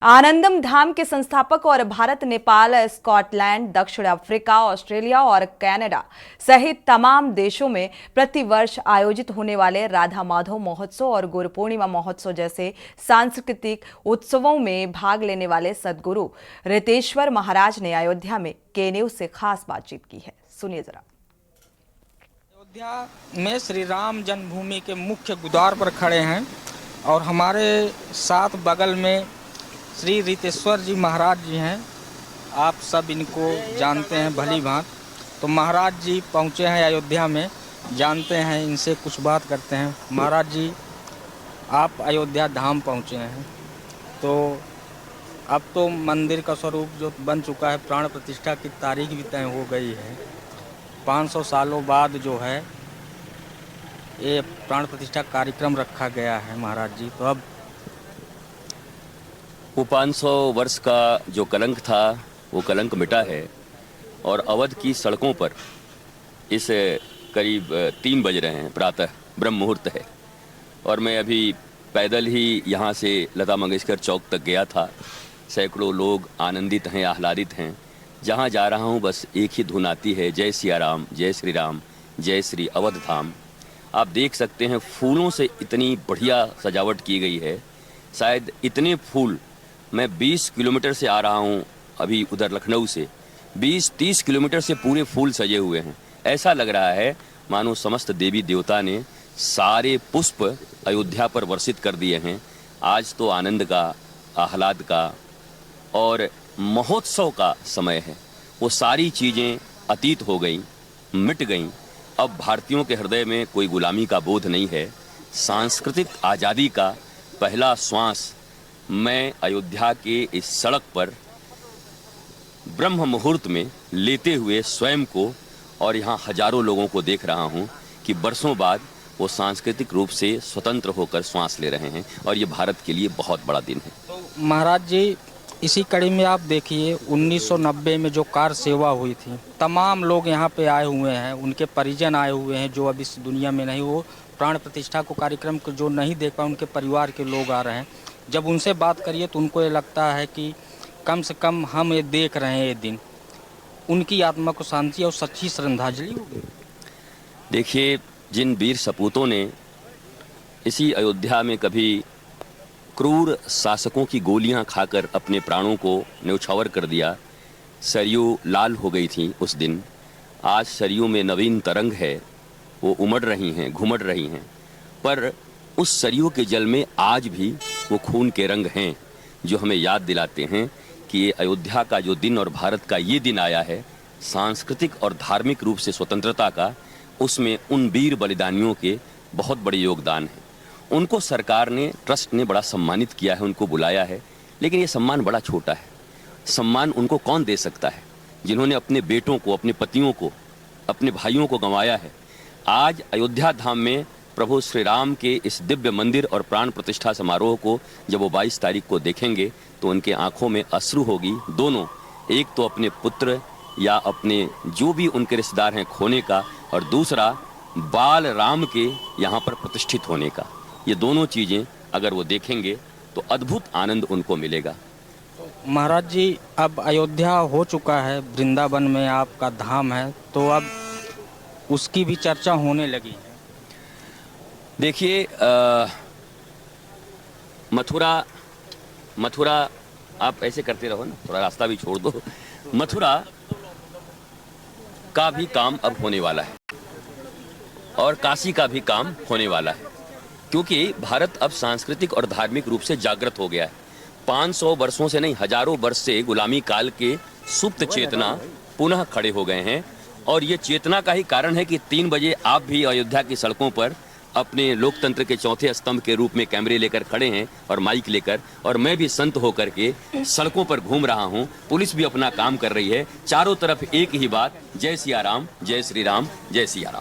आनंदम धाम के संस्थापक और भारत, नेपाल, स्कॉटलैंड, दक्षिण अफ्रीका, ऑस्ट्रेलिया और कनाडा सहित तमाम देशों में प्रतिवर्ष आयोजित होने वाले राधा माधव महोत्सव और गुरु पूर्णिमा महोत्सव जैसे सांस्कृतिक उत्सवों में भाग लेने वाले सद्गुरु रितेश्वर महाराज ने अयोध्या में के-न्यूज से खास बातचीत की है। सुनिए जरा। अयोध्या में श्री राम जन्मभूमि के मुख्य द्वार पर खड़े हैं और हमारे साथ बगल में श्री रितेश्वर जी महाराज जी हैं। आप सब इनको जानते हैं भली भांति। तो महाराज जी पहुँचे हैं अयोध्या में, जानते हैं इनसे कुछ बात करते हैं। महाराज जी, आप अयोध्या धाम पहुँचे हैं, तो अब तो मंदिर का स्वरूप जो बन चुका है, प्राण प्रतिष्ठा की तारीख भी तय हो गई है। 500 सालों बाद जो है ये प्राण प्रतिष्ठा कार्यक्रम रखा गया है महाराज जी। तो अब वो 500 वर्ष का जो कलंक था वो कलंक मिटा है और अवध की सड़कों पर इस करीब 3 बज रहे हैं, प्रातः ब्रह्म मुहूर्त है और मैं अभी पैदल ही यहाँ से लता मंगेशकर चौक तक गया था। सैकड़ों लोग आनंदित हैं, आह्लादित हैं। जहाँ जा रहा हूँ बस एक ही धुन आती है, जय सिया राम, जय श्री राम, जय श्री अवध धाम। आप देख सकते हैं फूलों से इतनी बढ़िया सजावट की गई है। शायद इतने फूल मैं 20 किलोमीटर से आ रहा हूँ, अभी उधर लखनऊ से 20-30 किलोमीटर से पूरे फूल सजे हुए हैं। ऐसा लग रहा है मानो समस्त देवी देवता ने सारे पुष्प अयोध्या पर वर्षित कर दिए हैं। आज तो आनंद का, आह्लाद का और महोत्सव का समय है। वो सारी चीज़ें अतीत हो गईं, मिट गईं। अब भारतीयों के हृदय में कोई गुलामी का बोध नहीं है। सांस्कृतिक आज़ादी का पहला श्वास मैं अयोध्या के इस सड़क पर ब्रह्म मुहूर्त में लेते हुए स्वयं को और यहाँ हजारों लोगों को देख रहा हूँ कि बरसों बाद वो सांस्कृतिक रूप से स्वतंत्र होकर श्वास ले रहे हैं और ये भारत के लिए बहुत बड़ा दिन है। तो महाराज जी, इसी कड़ी में आप देखिए 1990 में जो कार सेवा हुई थी, तमाम लोग यहाँ पे आए हुए हैं, उनके परिजन आए हुए हैं जो अब इस दुनिया में नहीं, वो प्राण प्रतिष्ठा को कार्यक्रम को जो नहीं देख पाए उनके परिवार के लोग आ रहे हैं। जब उनसे बात करिए तो उनको ये लगता है कि कम से कम हम ये देख रहे हैं ये दिन, उनकी आत्मा को शांति और सच्ची श्रद्धांजलि होगी। देखिए, जिन वीर सपूतों ने इसी अयोध्या में कभी क्रूर शासकों की गोलियां खाकर अपने प्राणों को न्यौछावर कर दिया, सरयू लाल हो गई थी उस दिन। आज सरयू में नवीन तरंग है, वो उमड़ रही हैं, घुमड़ रही हैं, पर उस सरयू के जल में आज भी वो खून के रंग हैं जो हमें याद दिलाते हैं कि ये अयोध्या का जो दिन और भारत का ये दिन आया है सांस्कृतिक और धार्मिक रूप से स्वतंत्रता का, उसमें उन वीर बलिदानियों के बहुत बड़े योगदान हैं। उनको सरकार ने, ट्रस्ट ने बड़ा सम्मानित किया है, उनको बुलाया है, लेकिन ये सम्मान बड़ा छोटा है। सम्मान उनको कौन दे सकता है जिन्होंने अपने बेटों को, अपने पतियों को, अपने भाइयों को गंवाया है। आज अयोध्या धाम में प्रभु श्री राम के इस दिव्य मंदिर और प्राण प्रतिष्ठा समारोह को जब वो 22 तारीख को देखेंगे तो उनके आंखों में अश्रु होगी। दोनों, एक तो अपने पुत्र या अपने जो भी उनके रिश्तेदार हैं खोने का, और दूसरा बाल राम के यहाँ पर प्रतिष्ठित होने का। ये दोनों चीज़ें अगर वो देखेंगे तो अद्भुत आनंद उनको मिलेगा। महाराज जी, अब अयोध्या हो चुका है, वृंदावन में आपका धाम है, तो अब उसकी भी चर्चा होने लगी है। देखिए, मथुरा आप ऐसे करते रहो ना, थोड़ा रास्ता भी छोड़ दो। मथुरा का भी काम अब होने वाला है और काशी का भी काम होने वाला है, क्योंकि भारत अब सांस्कृतिक और धार्मिक रूप से जागृत हो गया है। 500 वर्षों से नहीं, हजारों वर्ष से गुलामी काल के सुप्त चेतना पुनः खड़े हो गए हैं और ये चेतना का ही कारण है कि 3 बजे आप भी अयोध्या की सड़कों पर अपने लोकतंत्र के चौथे स्तंभ के रूप में कैमरे लेकर खड़े हैं और माइक लेकर, और मैं भी संत होकर के सड़कों पर घूम रहा हूं। पुलिस भी अपना काम कर रही है। चारों तरफ एक ही बात, जय सिया राम, जय श्री राम, जय सिया राम।